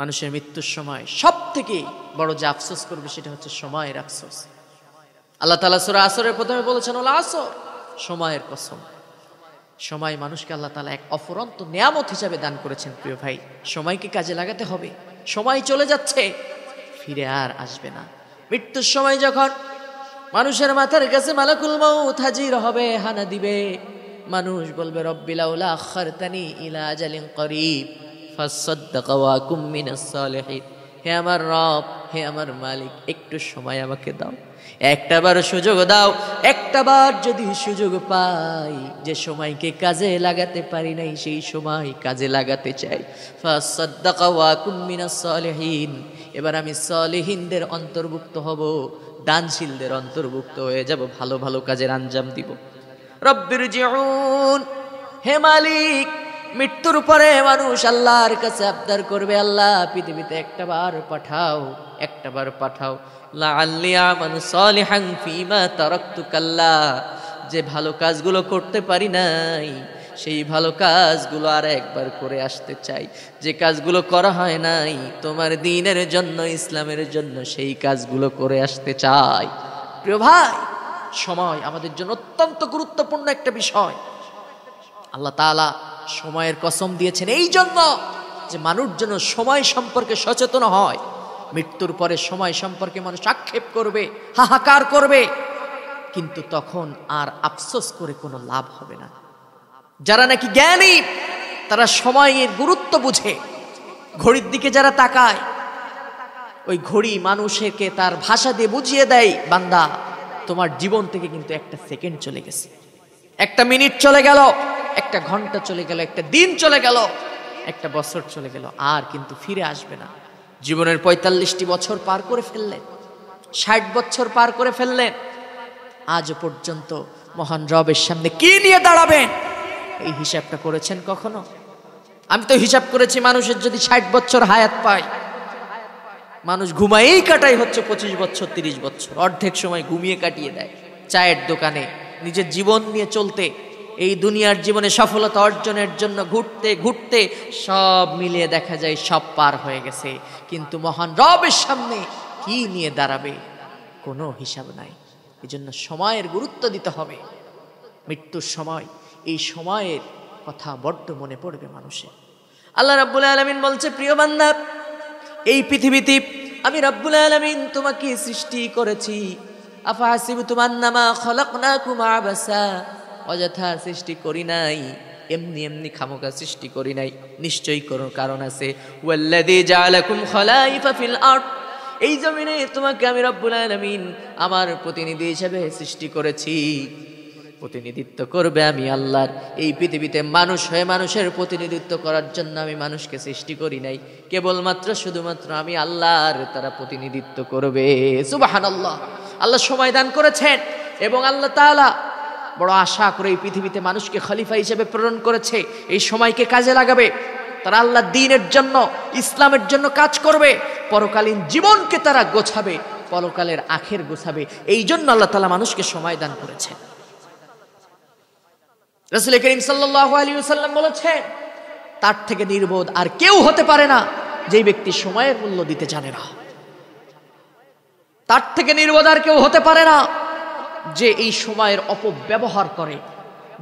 মানুষের মৃত্যুর সময় সব থেকে বড় যে আফসোস করবে সেটা হচ্ছে সময়ের আফসোস। আল্লাহ তাআলা সূরা আসরের প্রথমে বলেছেন ওয়াল আসর, সময়ের কসম। সময় মানুষকে আল্লাহ তাআলা এক অফুরন্ত নিয়ামত হিসাবে দান করেছেন। প্রিয় ভাই, সময়কে কাজে লাগাতে হবে। সময় চলে যাচ্ছে, ফিরে আর আসবে না। মৃত্যুর সময় যখন মানুষের মাথার কাছে মালাকুল মউত হাজির হবে, হানা দিবে, মানুষ বলবে রব্বি লাউলা আখারতানি ইলা আজালিন করিব ফাসাদদাকা ওয়া আকুম মিনাস সালিহিন। হে আমার রব, হে আমার মালিক, একটু সময় আমাকে দাও, একটাবার সুযোগ দাও। একটাবার যদি সুযোগ পাই, যে সময়কে কাজে লাগাতে পারি নাই সেই সময় কাজে লাগাতে চাই। ফাসাদদাকা ওয়া আকুম মিনাস সালিহিন, এবার আমি সালিহিনদের অন্তর্ভুক্ত হব, দানশীলদের অন্তর্ভুক্ত হয়ে যাব, ভালো ভালো কাজের আঞ্জাম দিব। রব্বিরজিউন, হে মালিক, মৃত্যুর পরে মানুষ আল্লাহর কাছে আবদার করবে, আল্লাহ পৃথিবীতে একটাবার পাঠাও, একটাবার পাঠাও। লাআল্লি আমানু সালিহান ফীমা তারাকতু কাল্লা, যে ভালো কাজগুলো করতে পারি নাই সেই ভালো কাজগুলো আর একবার করে আসতে চাই। যে কাজগুলো করা হয় নাই তোমার দ্বীনের জন্য, ইসলামের জন্য, সেই কাজগুলো করে আসতে চাই। প্রিয় ভাই, সময় আমাদের জন্য অত্যন্ত গুরুত্বপূর্ণ একটা বিষয়। আল্লাহ তাআলা সময়ের কসম দিয়েছেন এই জন্য যে মানুষ যেন সময় সম্পর্কে সচেতন হয়। মৃত্যুর পরে সময় সম্পর্কে মানুষ আক্ষেপ করবে, হাহাকার করবে, কিন্তু তখন আর আফসোস করে কোনো লাভ হবে না। যারা নাকি জ্ঞানী তারা সময়ের গুরুত্ব বুঝে। ঘড়ির দিকে যারা তাকায়, ওই ঘড়ি মানুষকে তার ভাষা দিয়ে বুঝিয়ে দেয়, বান্দা তোমার জীবন থেকে কিন্তু একটা সেকেন্ড চলে গেছে, একটা মিনিট চলে গেল, একটা ঘন্টা চলে গেল, একটা দিন চলে গেল, একটা বছর চলে গেল, আর কিন্তু ফিরে আসবে না। জীবনের ৪৫টি বছর পার করে ফেললেন, ৬০ বছর পার করে ফেললেন, আজও পর্যন্ত মহান রবের সামনে কি নিয়ে দাঁড়াবেন এই হিসাবটা করেছেন কখনো? আমি তো হিসাব করেছি, মানুষের যদি ৬০ বছর হায়াত পায়, মানুষ ঘুমায়েই কাটাই হচ্ছে ২৫ বছর ৩০ বছর, অর্ধেক সময় ঘুমিয়ে কাটিয়ে দেয় চায়ের দোকানে, নিজের জীবন নিয়ে চলতে, এই দুনিয়ার জীবনে সফলতা অর্জনের জন্য ঘুরতে ঘুরতে সব মিলিয়ে দেখা যায় সব পার হয়ে গেছে, কিন্তু মহান রবের সামনে কি নিয়ে দাঁড়াবে কোনো হিসাব নাই। এজন্য সময়ের গুরুত্ব দিতে হবে। মৃত্যুর সময়, এই সময়ের কথা বড্ড মনে পড়বে মানুষের। আল্লাহ রাব্বুল আলামিন বলছে, প্রিয় বান্দা, এই পৃথিবীতে আমি রাব্বুল আলামিন তোমাকে সৃষ্টি করেছি। আফাহাসিবতুম আন্নামা খলাকনাকুম আবাসা, অযথা সৃষ্টি করি নাই, এমনি এমনি খামোকা সৃষ্টি করি নাই, নিশ্চয়ই কোনো কারণ আছে। ওয়াল্লাযী জাআলাকুম খলাইফা ফিল আরদ, এই জমিনে তোমাকে আমি রব্বুল আলামিন আমার প্রতিনিধি হিসেবে সৃষ্টি করেছি। প্রতিনিধিত্ব করবে আমি আল্লাহর। এই পৃথিবীতে মানুষ হয়ে মানুষের প্রতিনিধিত্ব করার জন্য আমি মানুষকে সৃষ্টি করি নাই, কেবলমাত্র শুধুমাত্র আমি আল্লাহর তারা প্রতিনিধিত্ব করবে। সুবহানাল্লাহ। আল্লাহ সময় দান করেছেন এবং আল্লাহ তাআলা বড় আশা করে এই পৃথিবীতে মানুষকে খলিফা হিসেবে প্রেরণ করেছে। এই সময়কে কাজে লাগাবে, তারা আল্লাহর দ্বীনের জন্য, ইসলামের জন্য কাজ করবে, পরকালীন জীবনকে তারা গোছাবে, পরকালের আখের গোছাবে। এই জন্য আল্লাহ তাআলা মানুষকে সময় দান করেছেন। রাসূল করিম সাল্লাল্লাহু আলাইহি ওয়াসাল্লাম বলেছেন, তার থেকে নির্বোধ আর কেউ হতে পারে না যেই ব্যক্তি সময়ের মূল্য দিতে জানে না। তার থেকে নির্বোধ আর কেউ হতে পারে না যে এই সময়ের অপব্যবহার করে।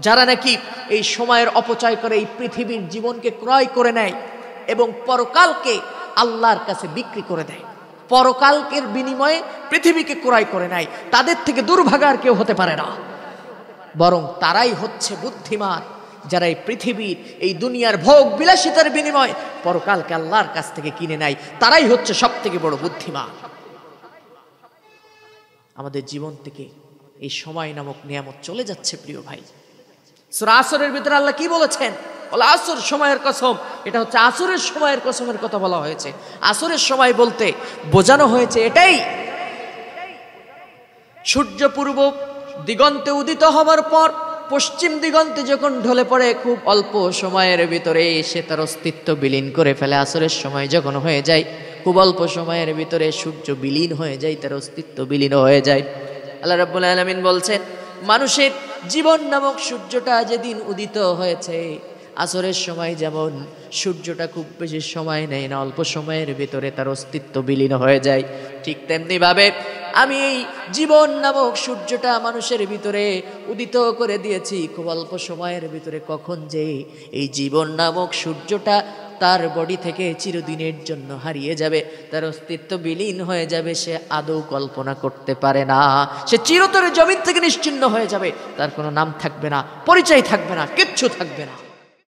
যারা নাকি এই সময়ের অপচয় করে এই পৃথিবীর জীবনকে ক্রয় করে নেয় এবং পরকালকে আল্লাহর কাছে বিক্রি করে দেয়, পরকালকের বিনিময়ে পৃথিবীকে ক্রয় করে নেয়, তাদের থেকে দুর্ভাগা আর কেউ হতে পারে না। বরং তারাই হচ্ছে বুদ্ধিমান, যারা এই পৃথিবীর, এই দুনিয়ার ভোগ বিলাসিতার বিনিময়ে পরকালকে আল্লাহর কাছ থেকে কিনে নেয়, তারাই হচ্ছে সব থেকে বড় বুদ্ধিমান। আমাদের জীবন থেকে এই সময় নামক নিয়ামত চলে যাচ্ছে প্রিয় ভাই। সূরা আসরের ভিতরে আল্লাহ কি বলেছেন? ওয়াল আসর, সময়ের কসম। এটা হচ্ছে আসরের সময়ের কসমের কথা বলা হয়েছে। আসরের সময় বলতে বোঝানো হয়েছে এটাই, সূর্য পূর্ব দিগন্তে উদিত হওয়ার পর পশ্চিম দিগন্তে যখন ঢলে পড়ে, খুব অল্প সময়ের ভিতরে সে তার অস্তিত্ব বিলীন করে ফেলে। আসরের সময় যখন হয়ে যায়, খুব অল্প সময়ের ভিতরে সূর্য বিলীন হয়ে যায়, তার অস্তিত্ব বিলীন হয়ে যায়। আল্লাহ রাব্বুল আলামিন বলছেন, মানুষের জীবন নামক সূর্যটা যেদিন উদিত হয়েছে, আসরের সময় যেমন সূর্যটা খুব বেশি সময় নেয় না, অল্প সময়ের ভিতরে তার অস্তিত্ব বিলীন হয়ে যায়, ঠিক তেমনি ভাবে আমি এই জীবন নামক সূর্যটা মানুষের ভিতরে উদিত করে দিয়েছি খুব অল্প সময়ের ভিতরে। কখন যে এই জীবন নামক সূর্যটা তার বডি থেকে চিরদিনের জন্য হারিয়ে যাবে, তার অস্তিত্ব বিলীন হয়ে যাবে, সে আদৌ কল্পনা করতে পারে না। সে চিরতরে জমিন থেকে নিশ্চিহ্ন হয়ে যাবে, তার কোনো নাম থাকবে না, পরিচয় থাকবে না, কিচ্ছু থাকবে না।